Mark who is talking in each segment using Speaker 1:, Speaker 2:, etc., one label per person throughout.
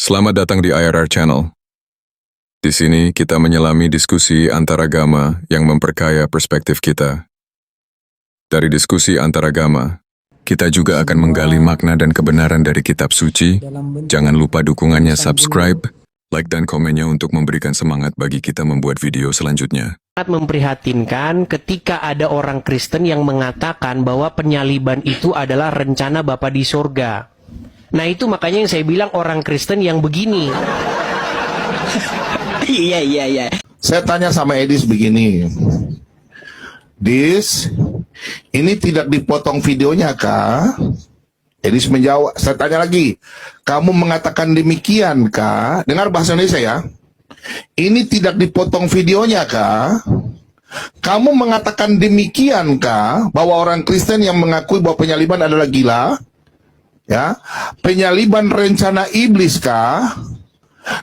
Speaker 1: Selamat datang di IRR Channel. Di sini kita menyelami diskusi antaragama yang memperkaya perspektif kita. Dari diskusi antaragama, kita juga akan menggali makna dan kebenaran dari kitab suci. Jangan lupa dukungannya subscribe, like dan komennya untuk memberikan semangat bagi kita membuat video selanjutnya.
Speaker 2: Sangat memprihatinkan ketika ada orang Kristen yang mengatakan bahwa penyaliban itu adalah rencana Bapa di surga. Nah itu makanya yang saya bilang orang Kristen yang begini.
Speaker 3: Iya. Saya tanya sama Edis begini. Dis, ini tidak dipotong videonya kah? Edis menjawab, saya tanya lagi. Kamu mengatakan demikian kah? Dengar bahasa Indonesia ya. Ini tidak dipotong videonya kah? Kamu mengatakan demikian kah? Bahwa orang Kristen yang mengakui bahwa penyaliban adalah gila? Ya, penyaliban rencana iblis kah?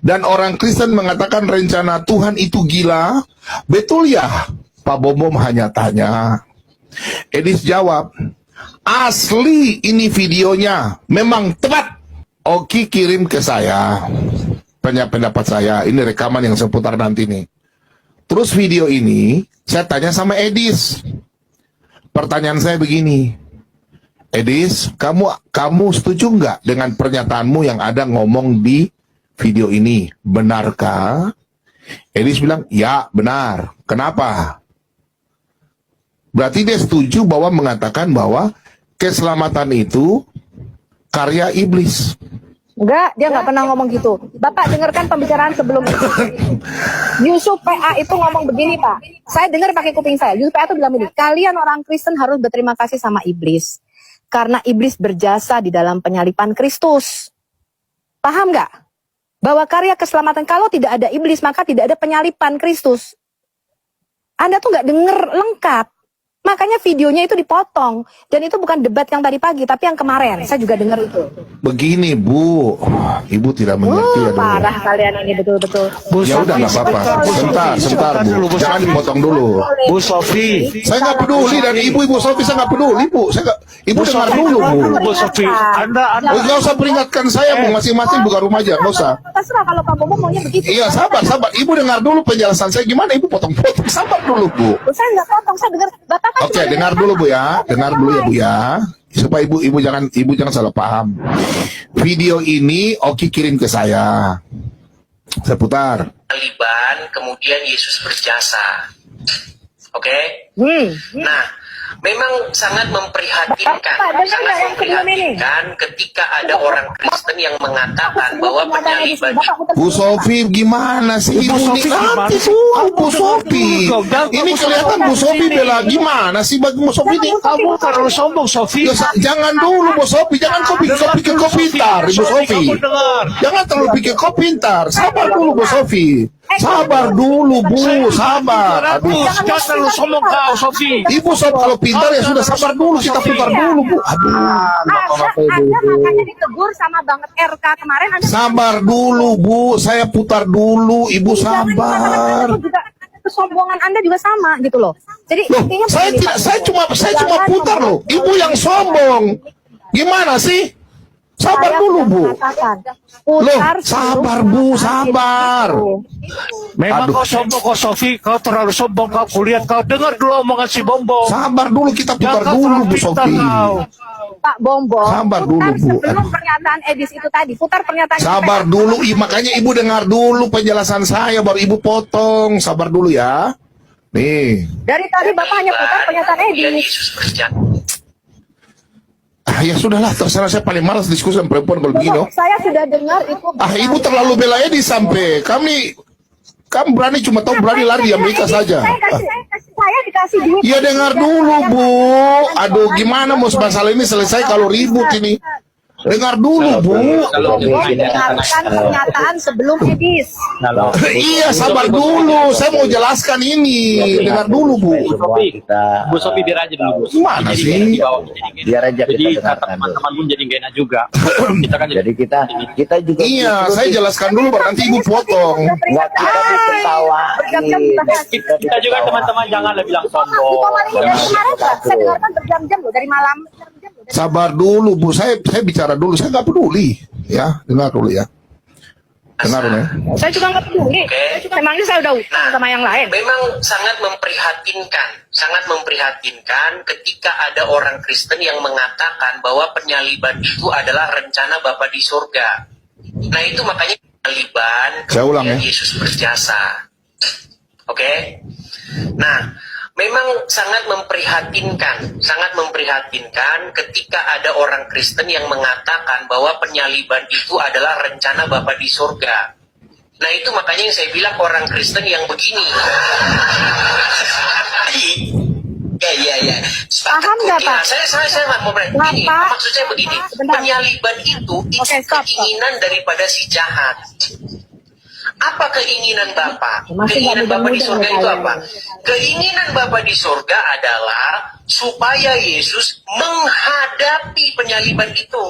Speaker 3: Dan orang Kristen mengatakan rencana Tuhan itu gila? Betul ya? Pak Bom hanya tanya. Edis jawab, asli ini videonya, memang tepat. Oki kirim ke saya pendapat saya, ini rekaman yang seputar nanti nih. Terus video ini saya tanya sama Edis. Pertanyaan saya begini, Edis, kamu setuju nggak dengan pernyataanmu yang ada ngomong di video ini? Benarkah? Edis bilang, ya benar. Kenapa? Berarti dia setuju bahwa mengatakan bahwa keselamatan itu karya iblis.
Speaker 4: Enggak, dia nggak pernah ngomong gitu. Bapak dengarkan pembicaraan sebelum itu. Yusuf PA itu ngomong begini, Pak. Saya dengar pakai kuping saya. Yusuf PA itu bilang begini, kalian orang Kristen harus berterima kasih sama iblis. Karena iblis berjasa di dalam penyaliban Kristus. Paham nggak? Bahwa karya keselamatan, kalau tidak ada iblis, maka tidak ada penyaliban Kristus. Anda tuh nggak denger lengkap. Makanya videonya itu dipotong. Dan itu bukan debat yang tadi pagi, tapi yang kemarin. Saya juga dengar itu.
Speaker 3: Begini, Bu. Ibu tidak mengerti ya.
Speaker 4: Parah kalian ini, betul-betul.
Speaker 3: Ya udah, nggak apa-apa. Sebentar, Bu. Jangan dipotong dulu.
Speaker 5: Bu Sofi,
Speaker 3: Saya nggak peduli, dan Ibu Sofi saya nggak peduli, Bu. Ibu dengar dulu, Bu.
Speaker 5: Bu Sofi, Anda
Speaker 3: Nggak usah peringatkan saya, Bu. Masing-masing buka rumah aja, nggak usah.
Speaker 4: Terserah kalau Pak Bobo maunya begitu.
Speaker 3: Iya, sabar. Ibu dengar dulu penjelasan saya. Gimana Ibu potong-potong? Sabar dulu, Bu.
Speaker 4: Saya nggak potong, saya dengar. Bapak kan
Speaker 3: Oke, dengar dulu Bu ya. Dengar dulu ya Bu ya. Supaya ibu jangan salah paham. Video ini Oki kirim ke saya. Saya putar.
Speaker 2: Taliban, kemudian Yesus berjasa. Oke? Nah, memang sangat memprihatinkan. Sangat memprihatinkan ketika ada orang Kristen yang mengatakan bahwa penyaliban
Speaker 3: Bu Sofi gimana sih Ibu ini? Nanti dulu Bu Sofi. Ini kelihatan Bu Sofi bela gimana sih bagi Bu Sofi ini?
Speaker 5: kamu terlalu sombong, Sofi.
Speaker 3: Jangan dulu Bu Sofi, jangan kau pikir kau pintar Bu Sofi. Jangan terlalu pikir kau pintar. Sabar dulu Bu Sofi. Sabar dulu Bu, sabar. Aduh.
Speaker 5: Jangan terlalu sombong kau, Sofi.
Speaker 3: Ibu Sofi kalau pintar ya sudah, sabar dulu, kita putar dulu Bu. Aduh.
Speaker 4: Anda makanya ditegur sama banget RK kemarin. Anda
Speaker 3: Sabar dulu Bu, saya putar dulu, Ibu sabar.
Speaker 4: itu juga kesombongan Anda juga sama gitu loh. Jadi
Speaker 3: Loh,
Speaker 4: intinya
Speaker 3: saya
Speaker 4: begini,
Speaker 3: tidak,
Speaker 4: Pak.
Speaker 3: saya cuma putar loh. Ibu yang sombong. Gimana sih? Sabar
Speaker 4: Saya
Speaker 3: dulu
Speaker 4: sudah
Speaker 3: Bu.
Speaker 4: mengatakan,
Speaker 3: Loh,
Speaker 4: putar
Speaker 3: sabar
Speaker 4: sebelum
Speaker 3: Bu,
Speaker 4: mengatakan
Speaker 3: sabar.
Speaker 4: itu.
Speaker 5: Memang
Speaker 3: Aduh.
Speaker 5: kau sombong, kau Sofi. Kau terlalu sombong, kau kulihat. Kau dengar dulu omongan si Bombong.
Speaker 3: Sabar dulu, kita putar
Speaker 5: Jangan
Speaker 3: dulu
Speaker 5: terlalu
Speaker 3: Bu
Speaker 5: pintar
Speaker 3: Sofi.
Speaker 5: kau.
Speaker 4: Pak Bombong,
Speaker 3: Sabar dulu,
Speaker 4: putar
Speaker 3: Bu.
Speaker 4: sebelum
Speaker 3: Aduh.
Speaker 4: pernyataan Edis itu tadi. Putar pernyataan
Speaker 3: Sabar
Speaker 4: itu.
Speaker 3: dulu, makanya Ibu dengar dulu penjelasan saya, baru Ibu potong. Sabar dulu ya. Nih.
Speaker 4: Dari tadi Bapak hanya putar pernyataan
Speaker 2: kemudian
Speaker 4: Edis.
Speaker 2: Yesus berjasa.
Speaker 3: Ya sudahlah, terserah, saya paling malas diskusi sama perempuan kalau begini. Oh.
Speaker 4: Saya sudah dengar itu.
Speaker 3: Ibu terlalu bela Edi sampai kamu berani cuma tahu berani lari di Amerika saja.
Speaker 4: Saya dikasih duit.
Speaker 3: Ya dengar dulu Bu. Aduh, gimana mau masalah ini selesai kalau ribut ini? Dengar dulu Bu.
Speaker 4: Dengarkan pernyataan sebelum Edis.
Speaker 3: Iya, sabar dulu. Saya mau jelaskan ini. Dengar dulu Bu.
Speaker 6: Bu Sofi biar aja dulu Bu.
Speaker 3: Gimana
Speaker 6: Jadi
Speaker 3: sih?
Speaker 6: nggak enak di bawah kita ini.
Speaker 7: Biar aja
Speaker 6: Jadi
Speaker 7: kita
Speaker 6: kata
Speaker 7: dengarkan
Speaker 6: teman-teman pun jadi nggak enak juga. Kita kan
Speaker 7: Jadi kita juga
Speaker 3: Iya, saya jelaskan dulu baru nanti Ibu potong.
Speaker 7: nggak kita diketawain.
Speaker 6: kita juga teman-teman janganlah bilang sombong.
Speaker 4: Dari kemarin saya dengarkan berjam-jam loh, dari malam.
Speaker 3: Sabar dulu Bu. Saya bicara dulu. Saya nggak peduli. Ya, dengar dulu ya. Dengar nih.
Speaker 4: Saya juga nggak peduli. Memangnya saya udah utang sama yang lain.
Speaker 2: Memang sangat memprihatinkan ketika ada orang Kristen yang mengatakan bahwa penyaliban itu adalah rencana Bapa di surga. Nah itu makanya penyaliban
Speaker 3: Saya ulang ya.
Speaker 2: Yesus berjasa. Oke? Nah, memang sangat memprihatinkan ketika ada orang Kristen yang mengatakan bahwa penyaliban itu adalah rencana Bapa di surga. Nah itu makanya yang saya bilang orang Kristen yang begini. Ya.
Speaker 4: Paham nggak, Pak?
Speaker 2: Saya mau begini.
Speaker 4: Bapak.
Speaker 2: Maksud saya begini.
Speaker 4: Sebentar.
Speaker 2: Penyaliban itu
Speaker 4: Oke, stop.
Speaker 2: keinginan daripada si jahat. Apa keinginan Bapak?
Speaker 4: Masih
Speaker 2: Keinginan
Speaker 4: nggak
Speaker 2: Bapak di
Speaker 4: mudah-mudah
Speaker 2: surga
Speaker 4: nih
Speaker 2: itu
Speaker 4: kalian.
Speaker 2: apa? Keinginan Bapak di surga adalah supaya Yesus menghadapi penyaliban itu.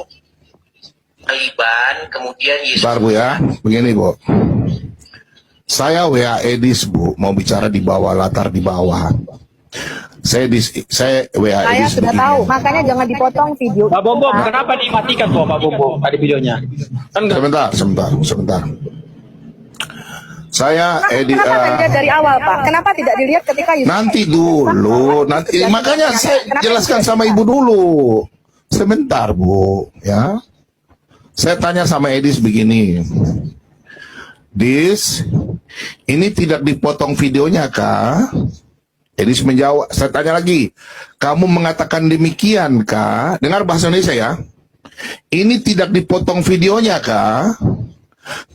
Speaker 2: Penyaliban, kemudian Yesus.
Speaker 3: Bentar Bu ya, begini Bu. Saya WA Edis Bu, mau bicara di bawah, latar di bawah. Saya WA
Speaker 4: Saya
Speaker 3: Edis
Speaker 4: sudah
Speaker 3: begini.
Speaker 4: tahu, makanya jangan dipotong video.
Speaker 6: Pak Bom, kenapa dimatikan tuh Pak Bom tadi videonya? Kan nggak
Speaker 3: Sebentar. Saya Edi,
Speaker 4: Kenapa tidak dari awal, Pak? Kenapa tidak dilihat ketika Yusuf?
Speaker 3: nanti dulu, makanya saya jelaskan sama Ibu dulu. Sebentar Bu, ya. Saya tanya sama Edis begini. Dis, ini tidak dipotong videonya kah? Edis menjawab, saya tanya lagi, kamu mengatakan demikian kah? Dengar bahasa Indonesia ya. Ini tidak dipotong videonya kah?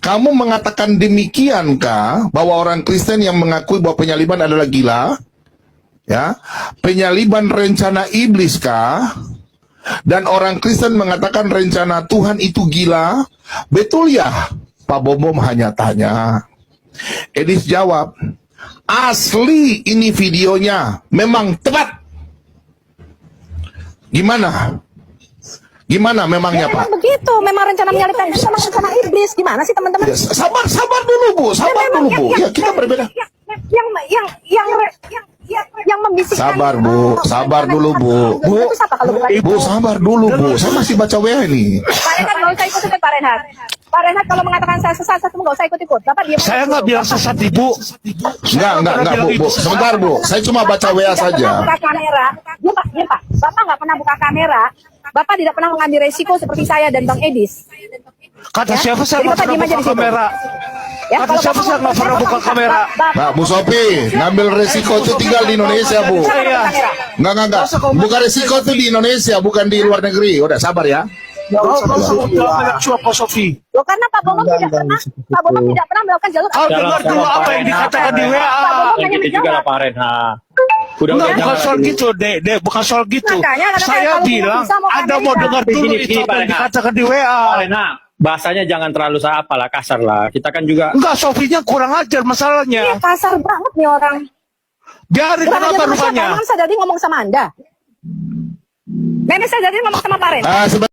Speaker 3: Kamu mengatakan demikian kah? Bahwa orang Kristen yang mengakui bahwa penyaliban adalah gila? Ya, penyaliban rencana iblis kah? Dan orang Kristen mengatakan rencana Tuhan itu gila? Betul ya? Pak Bom hanya tanya. Edis jawab, asli ini videonya, memang tepat. Gimana memangnya Pak?
Speaker 4: Memang begitu, memang rencana menyalibkan itu memang rencana iblis. Gimana sih teman-teman?
Speaker 3: Ya, sabar dulu Bu, sabar dulu Bu. Ya kita berbeda.
Speaker 4: Yang membisikkan.
Speaker 3: Sabar dulu Bu.
Speaker 4: Itu siapa kalau bukan
Speaker 3: Bu sabar dulu Bu, saya masih baca WA ini.
Speaker 4: Pak Renhat nggak usah ikut-ikut Pak Renhat. Pak Renhat kalau mengatakan saya sesat, saya nggak usah ikut-ikut. Bapak diam.
Speaker 5: Saya nggak bilang sesat Ibu.
Speaker 3: Enggak Bu. Sebentar Bu, saya cuma baca WA saja.
Speaker 4: Buka kamera. Diam Pak. Bapak nggak pernah buka kamera. Bapak tidak pernah mengambil resiko seperti saya dan Bang Edis.
Speaker 5: Kata siapa saya
Speaker 4: Jadi
Speaker 5: nggak
Speaker 4: Bapak
Speaker 5: pernah
Speaker 4: diam aja
Speaker 5: buka
Speaker 4: di situ.
Speaker 5: kamera.
Speaker 4: Ya,
Speaker 5: Kata
Speaker 4: kalau
Speaker 5: siapa
Speaker 4: Bapak
Speaker 5: saya nggak pernah buka kamera.
Speaker 3: Nah, Bu Sofi, ngambil resiko itu tinggal di Indonesia Bu.
Speaker 5: Saya.
Speaker 3: Enggak. Bukan resiko itu di Indonesia, bukan di luar negeri. Udah sabar ya.
Speaker 5: Kalau bilang suap Pak Sofi.
Speaker 4: Loh, karena Pak Bomong tidak pernah melakukan jalur.
Speaker 5: Kau dengar dulu apa yang dikatakan di WA.
Speaker 6: Yang gitu juga lah Pak Renhat.
Speaker 5: Enggak, bukan
Speaker 6: jangan.
Speaker 5: soal gitu, Dek, bukan soal gitu.
Speaker 4: Makanya, karena
Speaker 5: Saya
Speaker 4: kalau
Speaker 5: bilang,
Speaker 4: bisa mau
Speaker 5: Anda mau
Speaker 4: Amerika.
Speaker 5: dengar dulu
Speaker 6: Begini,
Speaker 5: itu apa
Speaker 6: Pak
Speaker 5: yang
Speaker 6: Renhat.
Speaker 5: dikatakan di WA.
Speaker 6: Pak Renhat, bahasanya jangan terlalu kasar lah. Kita kan juga
Speaker 5: Enggak, Sofinya kurang ajar masalahnya.
Speaker 4: Kasar banget nih orang.
Speaker 5: Biarin
Speaker 4: Kurang
Speaker 5: kenapa
Speaker 4: ajar sama siapa?
Speaker 5: rupanya.
Speaker 4: Emang saya jadi ngomong sama Anda. Nenek saya jadi ngomong sama Pak Renhat.
Speaker 3: Sebentar.